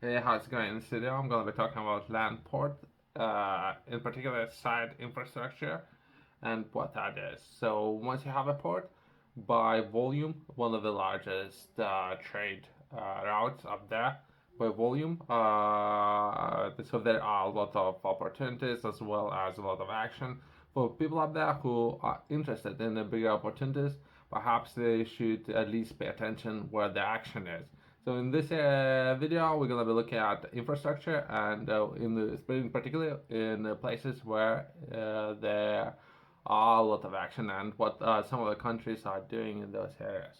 Hey, how's it going? In this video, I'm going to be talking about land port, in particular site infrastructure and what that is. So once you have a port, by volume, one of the largest trade routes up there by volume. So there are a lot of opportunities as well as a lot of action for people up there who are interested in the bigger opportunities. Perhaps they should at least pay attention where the action is. So in this video, we're gonna be looking at infrastructure and in particular in places where there are a lot of action and what some of the countries are doing in those areas.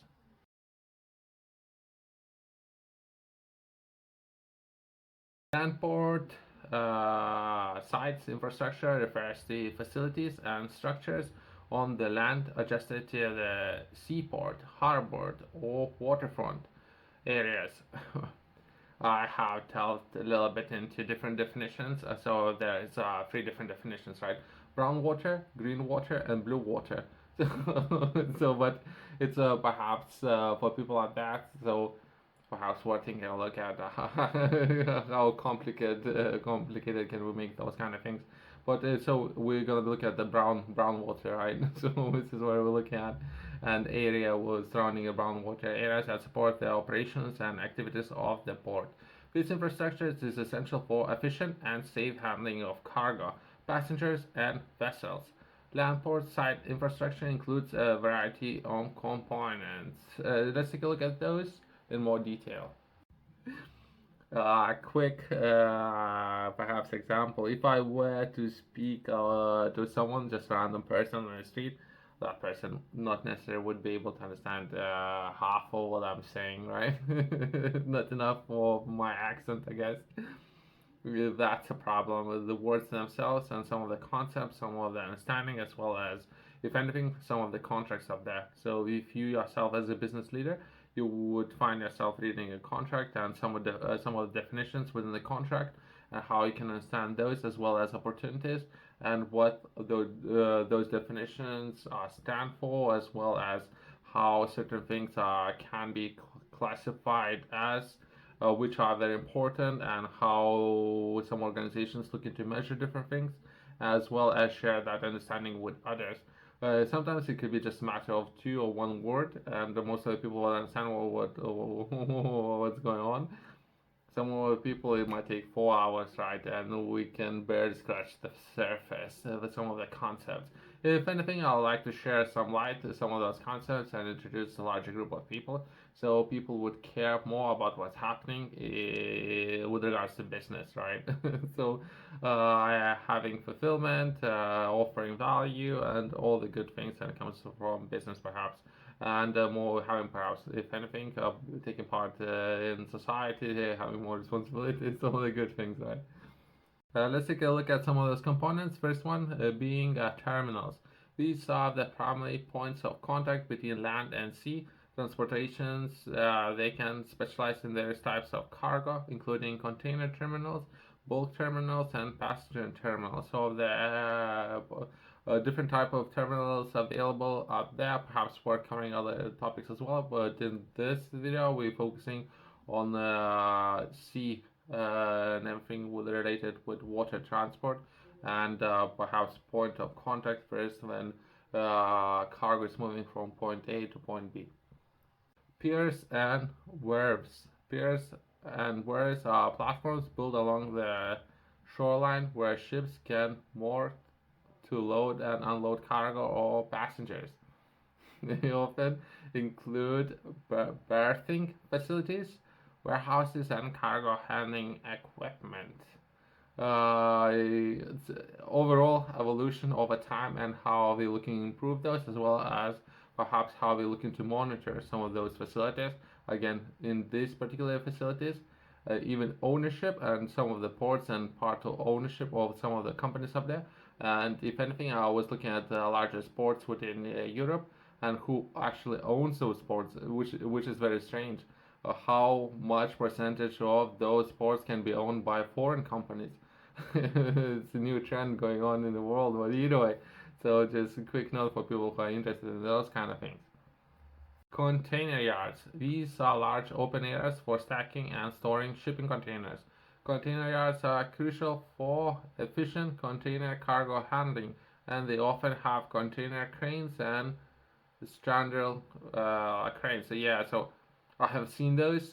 Landport sites infrastructure refers to facilities and structures on the land adjacent to the seaport, harbor, or waterfront areas. I have delved a little bit into different definitions. So there's three different definitions, right? Brown water, green water, and blue water. But it's perhaps for people like that. So perhaps we're taking a look at how complicated can we make those kind of things. But so we're gonna look at the brown water, right? So this is what we're looking at, and area was surrounding the brown water areas that support the operations and activities of the port. This infrastructure is essential for efficient and safe handling of cargo, passengers, and vessels. Land port site infrastructure includes a variety of components. Let's take a look at those in more detail. Quick, perhaps example. If I were to speak to someone, just a random person on the street, that person not necessarily would be able to understand half of what I'm saying, right? Not enough for my accent, I guess. That's a problem with the words themselves and some of the concepts, some of the understanding, as well as, if anything, some of the contracts up there. So if you yourself as a business leader, you would find yourself reading a contract and some of the definitions within the contract and how you can understand those, as well as opportunities and what those definitions stand for, as well as how certain things can be classified as, which are very important, and how some organizations looking to measure different things, as well as share that understanding with others. Sometimes it could be just a matter of two or one word, and most of the people will understand what's going on. Some of the people it might take 4 hours, right? And we can barely scratch the surface with some of the concepts. If anything, I would like to share some light to some of those concepts and introduce a larger group of people, so people would care more about what's happening with regards to business, right? So, having fulfillment, offering value, and all the good things that comes from business, perhaps, and more having perhaps, if anything, taking part in society, having more responsibilities, some of the good things, right? Let's take a look at some of those components. First one being terminals. These are the primary points of contact between land and sea transportations. They can specialize in various types of cargo, including container terminals, bulk terminals, and passenger terminals. So the different type of terminals available out there. Perhaps we're covering other topics as well, but in this video we're focusing on sea and everything related with water transport, and perhaps point of contact first when cargo is moving from point A to point B. Piers and wharves. Piers and wharves are platforms built along the shoreline where ships can moor to load and unload cargo or passengers. They often include berthing facilities, warehouses, and cargo handling equipment. It's overall evolution over time and how we're looking to improve those, as well as perhaps how we're looking to monitor some of those facilities. Again, in these particular facilities, even ownership and some of the ports and part of ownership of some of the companies up there. And if anything, I was looking at the larger ports within Europe and who actually owns those ports, which is very strange. How much percentage of those ports can be owned by foreign companies? It's a new trend going on in the world, but either way. So just a quick note for people who are interested in those kind of things. Container yards. These are large open areas for stacking and storing shipping containers. Container yards are crucial for efficient container cargo handling, and they often have container cranes and straddle cranes. So yeah, so I have seen those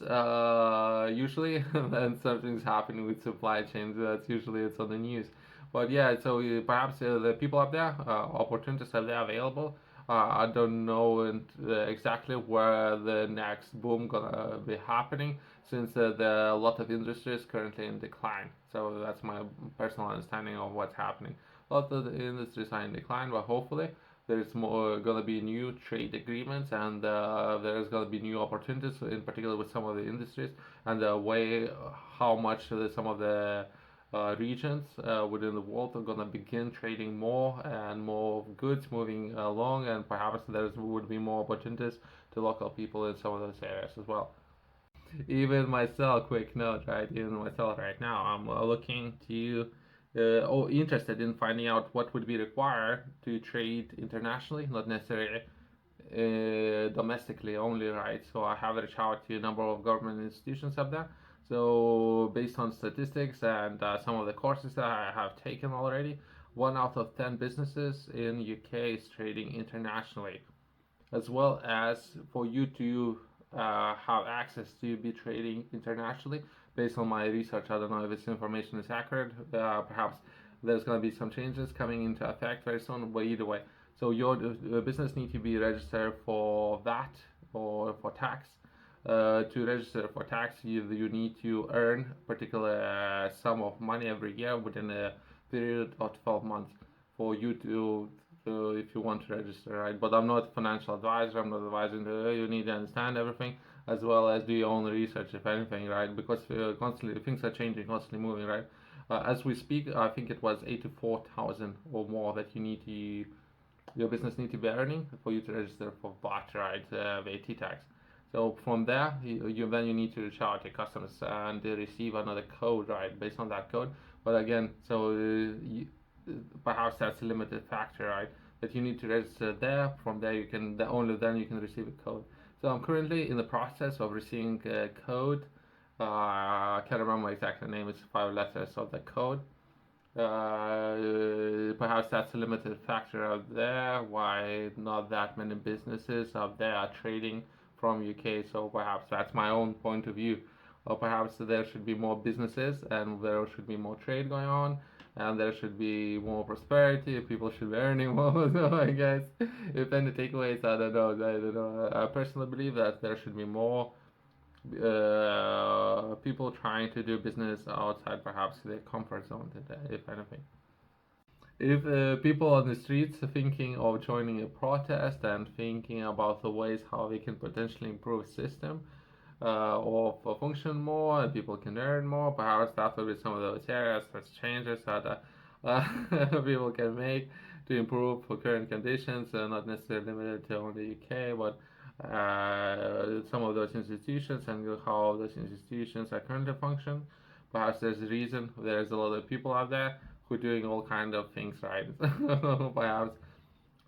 usually, and something's happening with supply chains. That's usually it's on the news. But yeah, so perhaps the people up there, opportunities are there available. I don't know exactly where the next boom gonna be happening, since there are a lot of industries currently in decline. So that's my personal understanding of what's happening. A lot of the industries are in decline, but hopefully there's more gonna be new trade agreements, and there's gonna be new opportunities, in particular with some of the industries, and the way how much some of the regions within the world are gonna begin trading more and more goods moving along, and perhaps there would be more opportunities to local people in some of those areas as well. Even myself, quick note, right? Even myself, right now, I'm looking to, or interested in finding out what would be required to trade internationally, not necessarily domestically only, right? So I have reached out to a number of government institutions up there. So based on statistics and some of the courses that I have taken already, 1 out of 10 businesses in UK is trading internationally, as well as for you to have access to be trading internationally. Based on my research, I don't know if this information is accurate. Perhaps there's going to be some changes coming into effect very soon, but either way. So your business need to be registered for VAT or for tax. To register for tax, you need to earn a particular sum of money every year within a period of 12 months for you to if you want to register, right? But I'm not a financial advisor. I'm not advising that you need to understand everything, as well as do your own research, if anything, right? Because constantly things are changing, constantly moving, right? As we speak, I think it was 84,000 or more that your business need to be earning for you to register for VAT, right? VAT tax. So from there, you need to reach out to customers and they receive another code, right, based on that code. But again, so perhaps that's a limited factor, right? That you need to register there. From there, you can only then you can receive a code. So I'm currently in the process of receiving a code. I can't remember my exact name. It's 5 letters of the code. Perhaps that's a limited factor out there. Why not that many businesses out there are trading from UK? So perhaps that's my own point of view. Or perhaps there should be more businesses and there should be more trade going on, and there should be more prosperity. People should be earning more. So I guess if any takeaways, I don't know. I don't know. I personally believe that there should be more people trying to do business outside perhaps their comfort zone today, if anything. If people on the streets are thinking of joining a protest and thinking about the ways how they can potentially improve system or function more and people can earn more, perhaps that will be some of those areas, such changes that people can make to improve for current conditions, not necessarily limited to only UK, but some of those institutions and how those institutions are currently function. Perhaps there's a reason there's a lot of people out there who are doing all kind of things, right? Perhaps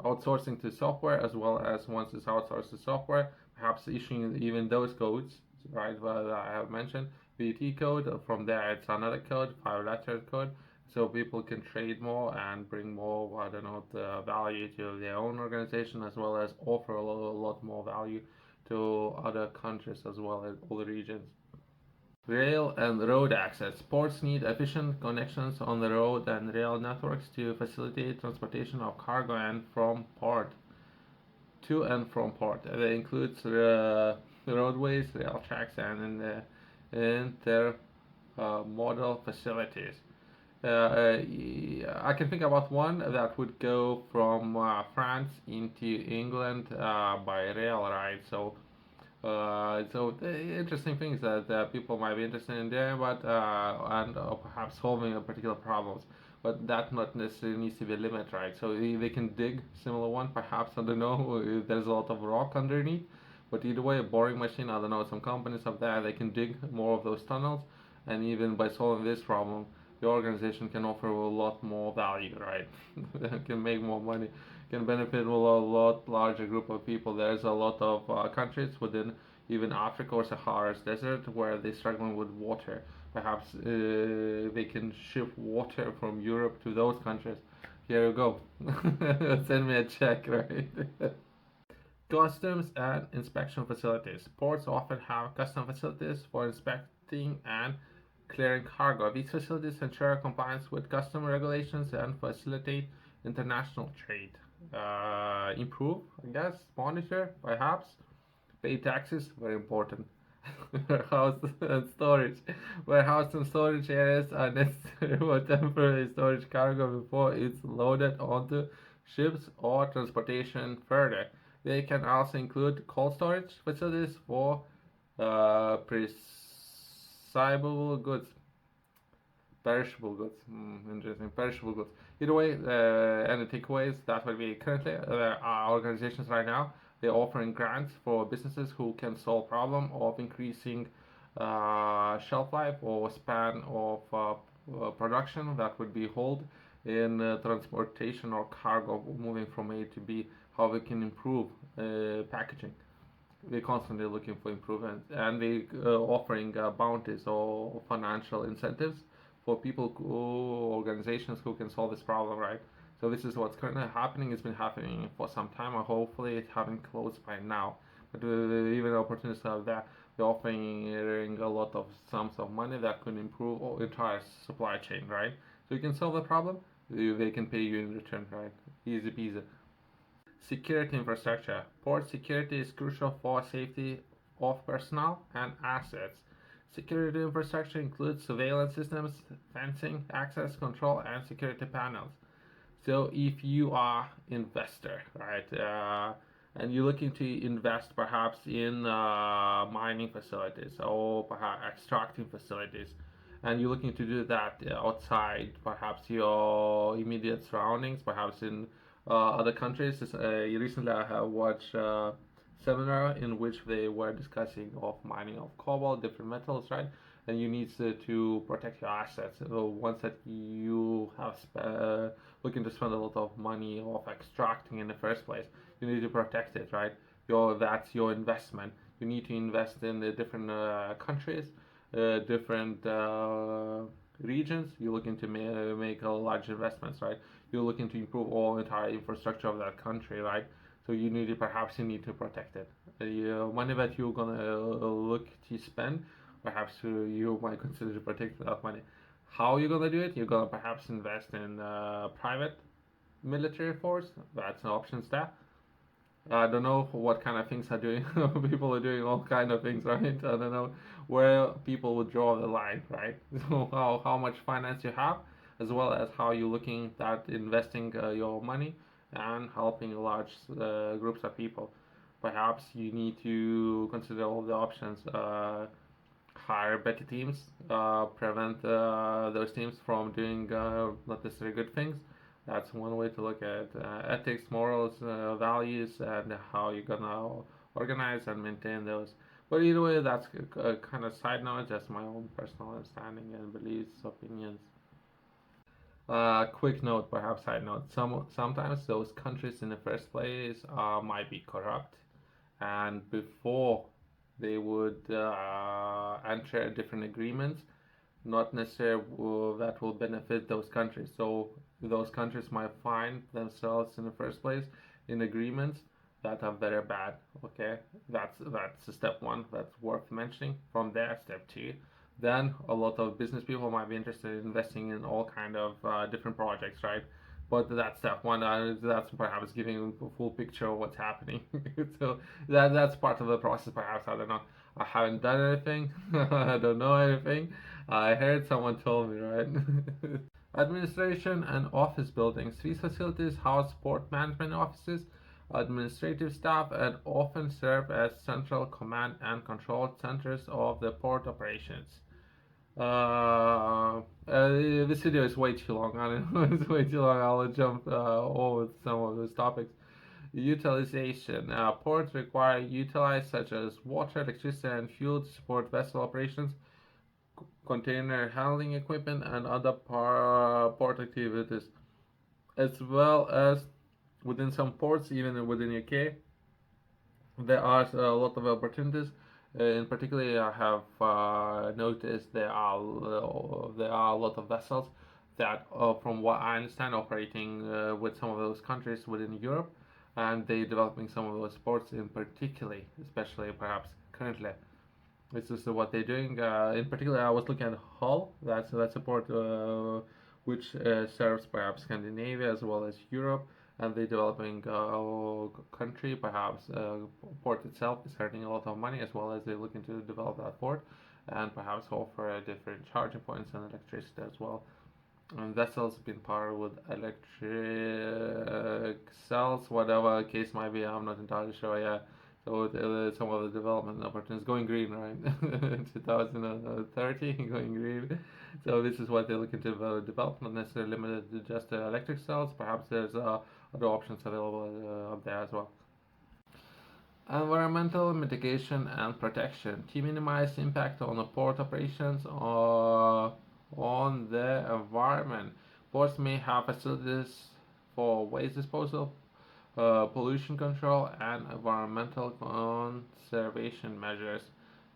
outsourcing to software, as well as once it's outsourced to software, perhaps issuing even those codes, right? Well, I have mentioned VAT code. From there, it's another code, 5 letter code, so people can trade more and bring more, I don't know, the value to their own organization, as well as offer a lot more value to other countries as well as all the regions. Rail and road access. Ports need efficient connections on the road and rail networks to facilitate transportation of cargo and from port to and from port. That includes roadways, rail tracks, and intermodal facilities. I can think about one that would go from France into England by rail, right? So the interesting things that people might be interested in there, but and perhaps solving a particular problems, but that not necessarily needs to be a limit, right? So they can dig similar one, perhaps I don't know. There's a lot of rock underneath, but either way, a boring machine. I don't know. Some companies up there they can dig more of those tunnels, and even by solving this problem, the organization can offer a lot more value, right? Can make more money, can benefit a lot larger group of people. There's a lot of countries within even Africa or Sahara's desert where they're struggling with water. Perhaps they can ship water from Europe to those countries. Here you go. Send me a check, right? Customs and inspection facilities. Ports often have custom facilities for inspecting and clearing cargo. These facilities ensure compliance with custom regulations and facilitate international trade. Improve, I guess, monitor, perhaps, pay taxes, very important. Warehouse and storage. Warehouse and storage areas are necessary for temporary storage cargo before it's loaded onto ships or transportation further. They can also include cold storage facilities for perishable goods. Perishable goods. Interesting. Perishable goods. Either way, any takeaways that will be currently there are organizations right now. They're offering grants for businesses who can solve problem of increasing shelf life or span of production that would be hold in transportation or cargo moving from A to B. How we can improve packaging. We're constantly looking for improvements, and they offering bounties or financial incentives for people organizations who can solve this problem, right? So this is what's currently happening. It's been happening for some time, and hopefully it haven't closed by now. But even opportunities are there. They're offering a lot of sums of money that could improve our entire supply chain, right? So you can solve the problem, they can pay you in return, right? Easy peasy. Security infrastructure. Port security is crucial for safety of personnel and assets. Security infrastructure includes surveillance systems, fencing, access control, and security panels. So if you are investor, right, and you're looking to invest perhaps in mining facilities or perhaps extracting facilities, and you're looking to do that outside perhaps your immediate surroundings, perhaps in other countries. Recently, I have watched a seminar in which they were discussing of mining of cobalt, different metals, right? And you need to protect your assets. So once that you have looking to spend a lot of money of extracting in the first place, you need to protect it, right? That's your investment. You need to invest in the different countries, different regions. You're looking to make a large investments, right? You're looking to improve all entire infrastructure of that country, right? So perhaps you need to protect it. The money that you're gonna look to spend, perhaps you might consider to protect that money. How you're gonna do it? You're gonna perhaps invest in private military force. That's an option there. I don't know what kind of things are doing. People are doing all kind of things, right? I don't know where people would draw the line, right? So how much finance you have, as well as how you're looking at investing your money and helping large groups of people. Perhaps you need to consider all the options. Hire better teams, prevent those teams from doing not necessarily good things. That's one way to look at ethics, morals, values, and how you're gonna organize and maintain those. But either way, that's a kind of side note, just my own personal understanding and beliefs, opinions. Quick note, perhaps side note. Sometimes those countries in the first place might be corrupt, and before they would enter different agreements, not necessarily that will benefit those countries. So those countries might find themselves in the first place in agreements that are very bad. Okay, that's step one. That's worth mentioning. From there, step two. Then a lot of business people might be interested in investing in all kind of different projects, right? But that's step one. That's perhaps giving a full picture of what's happening. So that's part of the process. Perhaps I don't know. I haven't done anything. I don't know anything. I heard someone told me, right? Administration and office buildings. These facilities house port management offices, administrative staff, and often serve as central command and control centers of the port operations. This video is way too long. I don't know, it's way too long. I'll jump over some of those topics. Utilization. Ports require utilize such as water, electricity, and fuel to support vessel operations, container handling equipment, and other port activities, as well as Within some ports, even within UK, there are a lot of opportunities. In particular, I have noticed there are a lot of vessels that, from what I understand, operating with some of those countries within Europe, and they developing some of those sports in particular, especially perhaps currently. This is what they're doing. In particular, I was looking at Hull. That's a port which serves perhaps Scandinavia as well as Europe, and the developing country. Perhaps port itself is earning a lot of money as well as they're looking to develop that port, and perhaps offer different charging points and electricity as well. And vessels being powered with electric cells, whatever the case might be. I'm not entirely sure. Yeah. So some of the development opportunities going green, right? 2030 going green. So this is what they're looking to develop, not necessarily limited to just electric cells. Perhaps there's other options available up there as well. Environmental mitigation and protection to minimize impact on the port operations or on the environment. Ports may have facilities for waste disposal, pollution control, and environmental conservation measures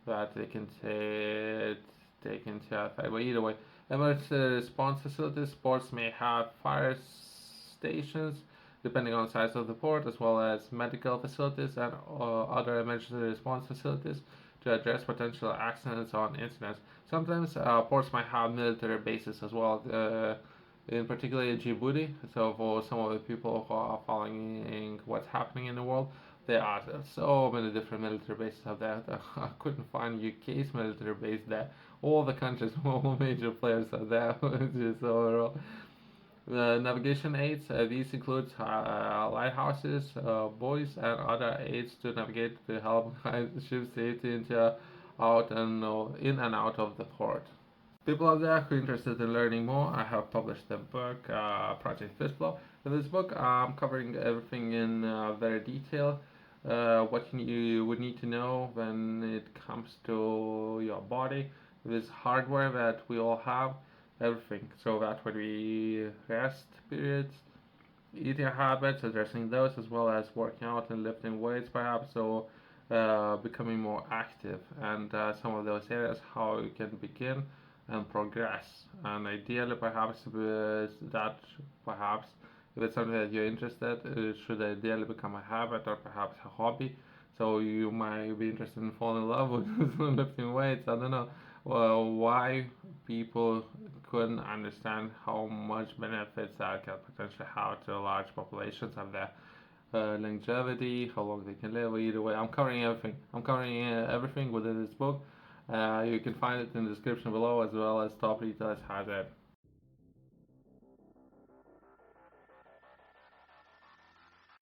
that they can take into effect. But either way, emergency response facilities, ports may have fire stations depending on the size of the port, as well as medical facilities and other emergency response facilities to address potential accidents or incidents. Sometimes ports might have military bases as well. In particular Djibouti. So for some of the people who are following what's happening in the world, there are so many different military bases out there. I couldn't find UK's military base there. All the countries, all major players are there. Just overall. Navigation aids. These include lighthouses, buoys, and other aids to navigate to help guide ships safely into out and in and out of the port. People out there who are interested in learning more, I have published a book, Project Fishbowl. In this book, I'm covering everything in very detail. What you would need to know when it comes to your body, this hardware that we all have, everything. So that would be rest periods, eating habits, addressing those, as well as working out and lifting weights, perhaps. So becoming more active, and some of those areas how you can begin and progress. And ideally, perhaps that perhaps if it's something that you're interested, it should ideally become a habit or perhaps a hobby. So you might be interested in falling in love with lifting weights. I don't know. Well, why people couldn't understand how much benefits that can potentially have to large populations of their longevity, how long they can live. Either way, I'm covering everything. I'm covering everything within this book. You can find it in the description below, as well as Top Retailers has it.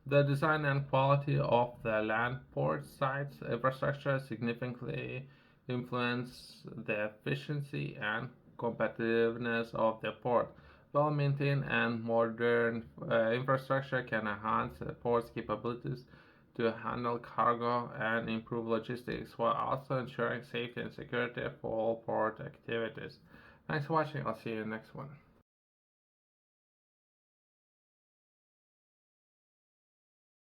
The design and quality of the land port sites infrastructure significantly influence the efficiency and competitiveness of the port. Well maintained and modern infrastructure can enhance the port's capabilities to handle cargo and improve logistics while also ensuring safety and security for all port activities. Thanks for watching. I'll see you in the next one.